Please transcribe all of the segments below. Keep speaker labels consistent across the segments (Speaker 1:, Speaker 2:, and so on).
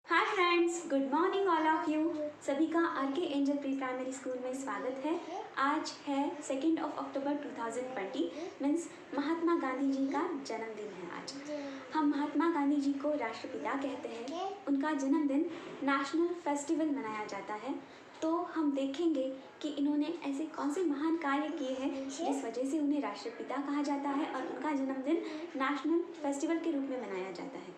Speaker 1: Hi friends, good morning all of you. सभी का R K. Angel Pre Primary School में स्वागत है। आज है 2 अक्टूबर 2020 मीन्स महात्मा गांधी जी का जन्मदिन है। आज हम महात्मा गांधी जी को राष्ट्रपिता कहते हैं। उनका जन्मदिन नेशनल फेस्टिवल मनाया जाता है। तो हम देखेंगे कि इन्होंने ऐसे कौन से महान कार्य किए हैं जिस वजह से उन्हें राष्ट्रपिता कहा जाता है और उनका जन्मदिन नेशनल फेस्टिवल के रूप में मनाया जाता है।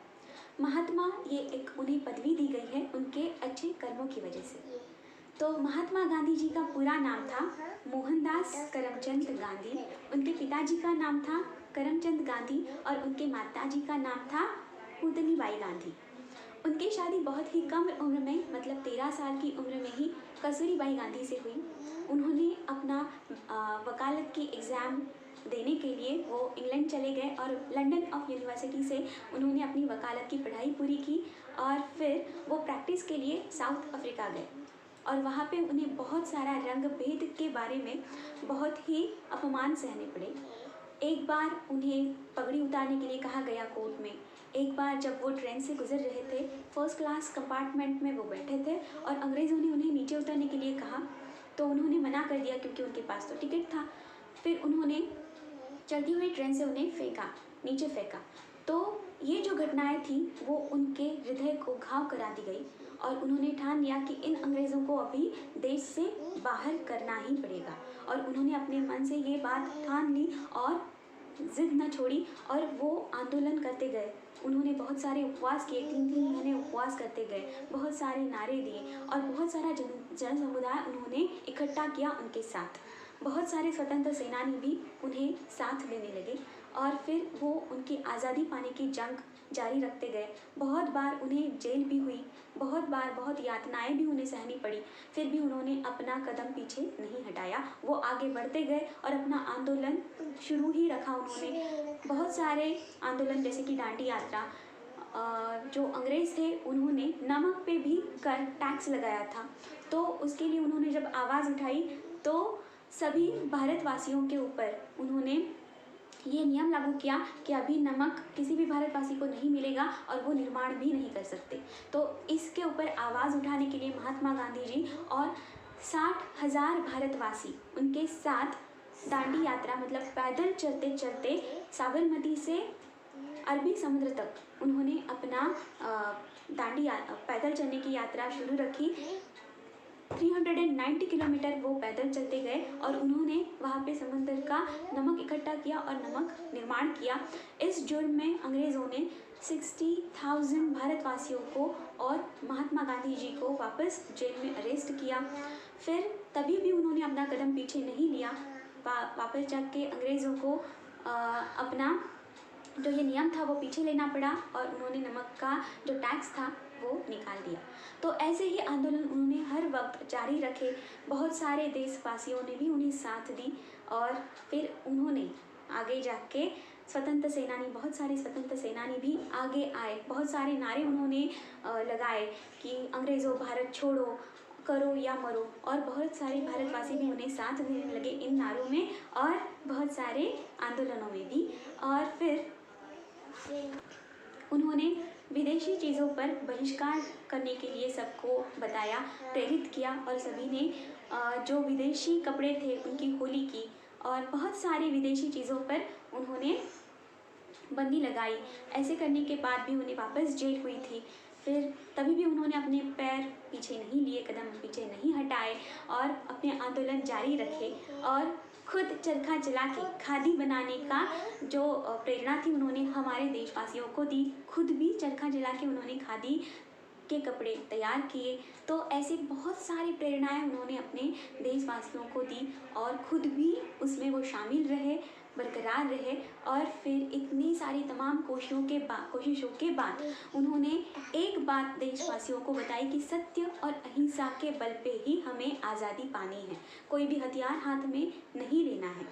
Speaker 1: महात्मा ये एक उन्हें पदवी दी गई है उनके अच्छे कर्मों की वजह से। तो महात्मा गांधी जी का पूरा नाम था मोहनदास करमचंद गांधी। उनके पिताजी का नाम था करमचंद गांधी और उनके माताजी का नाम था पुतलीबाई गांधी। उनकी शादी बहुत ही कम उम्र में मतलब 13 साल की उम्र में ही कस्तूरीबाई गांधी से हुई। उन्होंने अपना वकालत की एग्ज़ाम देने के लिए वो इंग्लैंड चले गए और लंदन ऑफ यूनिवर्सिटी से उन्होंने अपनी वकालत की पढ़ाई पूरी की और फिर वो प्रैक्टिस के लिए साउथ अफ्रीका गए और वहाँ पे उन्हें बहुत सारा रंग भेद के बारे में बहुत ही अपमान सहने पड़े। एक बार उन्हें पगड़ी उतारने के लिए कहा गया कोर्ट में। एक बार जब वो ट्रेन से गुजर रहे थे, फर्स्ट क्लास कंपार्टमेंट में वो बैठे थे और अंग्रेज़ों ने उन्हें नीचे उतरने के लिए कहा तो उन्होंने मना कर दिया क्योंकि उनके पास तो टिकट था। फिर उन्होंने चलती हुई ट्रेन से उन्हें नीचे फेंका। तो ये जो घटनाएं थी वो उनके हृदय को घाव करा दी गई और उन्होंने ठान लिया कि इन अंग्रेज़ों को अभी देश से बाहर करना ही पड़ेगा। और उन्होंने अपने मन से ये बात ठान ली और जिद न छोड़ी और वो आंदोलन करते गए। उन्होंने बहुत सारे उपवास किए, 3-3 महीने उपवास करते गए, बहुत सारे नारे दिए और बहुत सारा जन समुदाय उन्होंने इकट्ठा किया उनके साथ। बहुत सारे स्वतंत्र सेनानी भी उन्हें साथ देने लगे और फिर वो उनकी आज़ादी पाने की जंग जारी रखते गए। बहुत बार उन्हें जेल भी हुई, बहुत बार बहुत यातनाएं भी उन्हें सहनी पड़ी, फिर भी उन्होंने अपना कदम पीछे नहीं हटाया। वो आगे बढ़ते गए और अपना आंदोलन शुरू ही रखा। उन्होंने बहुत सारे आंदोलन जैसे कि दांडी यात्रा, जो अंग्रेज़ थे उन्होंने नमक पे भी कर टैक्स लगाया था। तो उसके लिए उन्होंने जब आवाज़ उठाई तो सभी भारतवासियों के ऊपर उन्होंने ये नियम लागू किया कि अभी नमक किसी भी भारतवासी को नहीं मिलेगा और वो निर्माण भी नहीं कर सकते। तो इसके ऊपर आवाज़ उठाने के लिए महात्मा गांधी जी और 60,000 भारतवासी उनके साथ दांडी यात्रा मतलब पैदल चलते चलते साबरमती से अरबी समुद्र तक उन्होंने अपना पैदल चलने की यात्रा शुरू रखी। 390 किलोमीटर वो पैदल चलते गए और उन्होंने वहाँ पे समंदर का नमक इकट्ठा किया और नमक निर्माण किया। इस जुर्म में अंग्रेज़ों ने 60,000 भारतवासियों को और महात्मा गांधी जी को वापस जेल में अरेस्ट किया। फिर तभी भी उन्होंने अपना कदम पीछे नहीं लिया। वापस जाके अंग्रेज़ों को अपना जो ये नियम था वो पीछे लेना पड़ा और उन्होंने नमक का जो टैक्स था वो निकाल दिया। तो ऐसे ही आंदोलन उन्होंने हर वक्त जारी रखे। बहुत सारे देशवासियों ने भी उन्हें साथ दी और फिर उन्होंने आगे जाके बहुत सारे स्वतंत्र सेनानी भी आगे आए। बहुत सारे नारे उन्होंने लगाए कि अंग्रेज़ों भारत छोड़ो, करो या मरो, और बहुत सारे भारतवासी भी उन्हें साथ देने लगे इन नारों में और बहुत सारे आंदोलनों में भी। और फिर उन्होंने विदेशी चीज़ों पर बहिष्कार करने के लिए सबको बताया, प्रेरित किया और सभी ने जो विदेशी कपड़े थे उनकी होली की और बहुत सारे विदेशी चीज़ों पर उन्होंने बंदी लगाई। ऐसे करने के बाद भी उन्हें वापस जेल हुई थी। फिर तभी भी उन्होंने अपने पैर पीछे नहीं लिए, कदम पीछे नहीं हटाए और अपने आंदोलन जारी रखे और खुद चरखा चला के खादी बनाने का जो प्रेरणा थी उन्होंने हमारे देशवासियों को दी। खुद भी चरखा चला के उन्होंने खादी के कपड़े तैयार किए। तो ऐसे बहुत सारी प्रेरणाएं उन्होंने अपने देशवासियों को दी और खुद भी उसमें वो शामिल रहे, बरकरार रहे। और फिर इतनी सारी तमाम कोशिशों के बाद उन्होंने एक बात देशवासियों को बताई कि सत्य और अहिंसा के बल पे ही हमें आज़ादी पानी है, कोई भी हथियार हाथ में नहीं लेना है।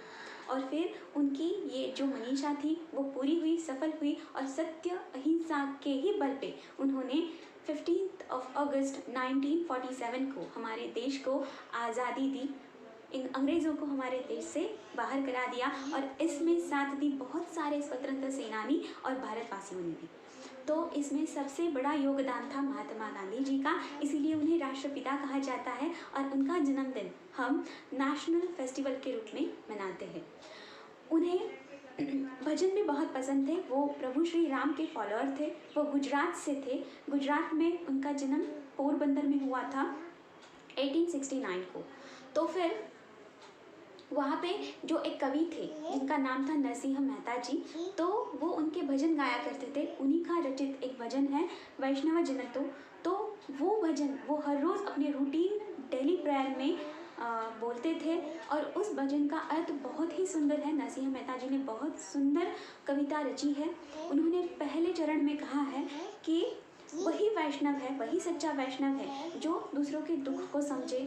Speaker 1: और फिर उनकी ये जो मनीषा थी वो पूरी हुई, सफल हुई और सत्य अहिंसा के ही बल पे उन्होंने 15 अगस्त 1947 को हमारे देश को आज़ादी दी। इन अंग्रेज़ों को हमारे देश से बाहर करा दिया और इसमें साथ दी बहुत सारे स्वतंत्र सेनानी और भारतवासियों ने भी। तो इसमें सबसे बड़ा योगदान था महात्मा गांधी जी का, इसीलिए उन्हें राष्ट्रपिता कहा जाता है और उनका जन्मदिन हम नेशनल फेस्टिवल के रूप में मनाते हैं। उन्हें भजन भी बहुत पसंद थे, वो प्रभु श्री राम के फॉलोअर थे, वो गुजरात से थे। गुजरात में उनका जन्म पोरबंदर में हुआ था 1869 को। तो फिर वहाँ पे जो एक कवि थे जिनका नाम था नरसिंह मेहता जी, तो वो उनके भजन गाया करते थे। उन्हीं का रचित एक भजन है वैष्णव जनतो। तो वो भजन वो हर रोज़ अपने रूटीन डेली प्रेयर में बोलते थे और उस भजन का अर्थ बहुत ही सुंदर है। नरसिंह मेहता जी ने बहुत सुंदर कविता रची है। उन्होंने पहले चरण में कहा है कि वही वैष्णव है, वही सच्चा वैष्णव है जो दूसरों के दुख को समझे,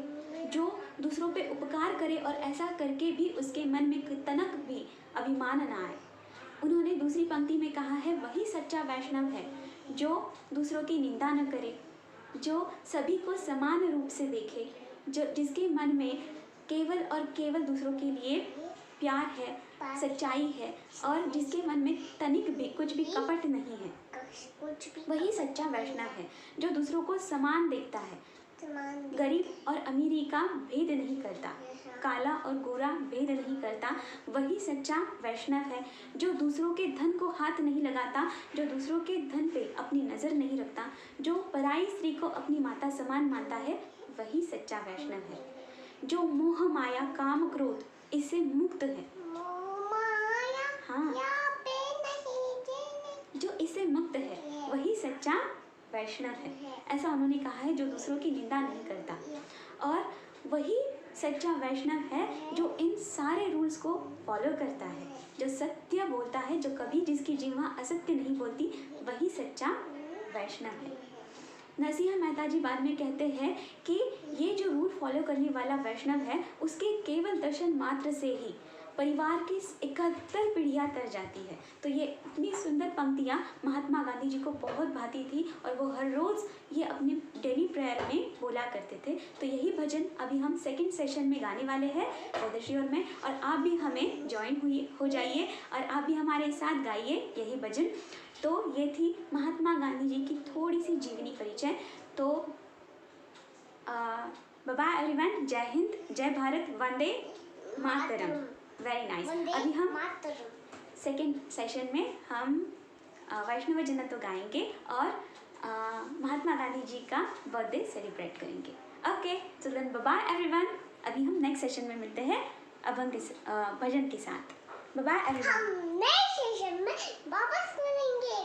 Speaker 1: जो दूसरों पे उपकार करे और ऐसा करके भी उसके मन में तनक भी अभिमान ना आए। उन्होंने दूसरी पंक्ति में कहा है वही सच्चा वैष्णव है जो दूसरों की निंदा न करे, जो सभी को समान रूप से देखे, जो जिसके मन में केवल और केवल दूसरों के लिए प्यार है, सच्चाई है और जिसके मन में तनिक भी कुछ भी कपट नहीं है, वही सच्चा वैष्णव है जो दूसरों को समान देखता है, गरीब और अमीरी का भेद नहीं करता, काला और गोरा भेद नहीं करता। वही सच्चा वैष्णव है जो दूसरों के धन को हाथ नहीं लगाता, जो दूसरों के धन पे अपनी नज़र नहीं रखता, जो पराई स्त्री को अपनी माता समान मानता है। वही सच्चा वैष्णव है जो मोह माया काम क्रोध इससे मुक्त है। हाँ, जो इससे मुक्त है वही सच्चा वैष्णव है, ऐसा उन्होंने कहा है, जो दूसरों की निंदा नहीं करता। और वही सच्चा वैष्णव है जो इन सारे रूल्स को फॉलो करता है, जो सत्य बोलता है, जो कभी जिसकी जीवा असत्य नहीं बोलती, वही सच्चा वैष्णव है। नरसिंह मेहता जी बाद में कहते हैं कि ये जो रूल फॉलो करने वाला वैष्णव है उसके केवल दर्शन मात्र से ही परिवार की 71 पीढ़ियाँ तर जाती है। तो ये इतनी सुंदर पंक्तियाँ महात्मा गांधी जी को बहुत भाती थी और वो हर रोज़ ये अपने डेली प्रेयर में बोला करते थे। तो यही भजन अभी हम सेकंड सेशन में गाने वाले हैं वेदश्री और मैं, और आप भी हमें ज्वाइन हो जाइए और आप भी हमारे साथ गाइए यही भजन। तो ये थी महात्मा गांधी जी की थोड़ी सी जीवनी परिचय। तो बाय बाय एवरीवन, जय हिंद, जय भारत, वंदे मातरम। Very nice. अभी हम सेकेंड सेशन में हम वैष्णव जनतो गाएंगे और महात्मा गांधी जी का बर्थडे सेलिब्रेट करेंगे। Okay, so then bye bye everyone. अभी हम नेक्स्ट सेशन में मिलते हैं अभंग भजन के साथ। Bye bye everyone.
Speaker 2: हम नेक्स्ट सेशन में वापस मिलेंगे।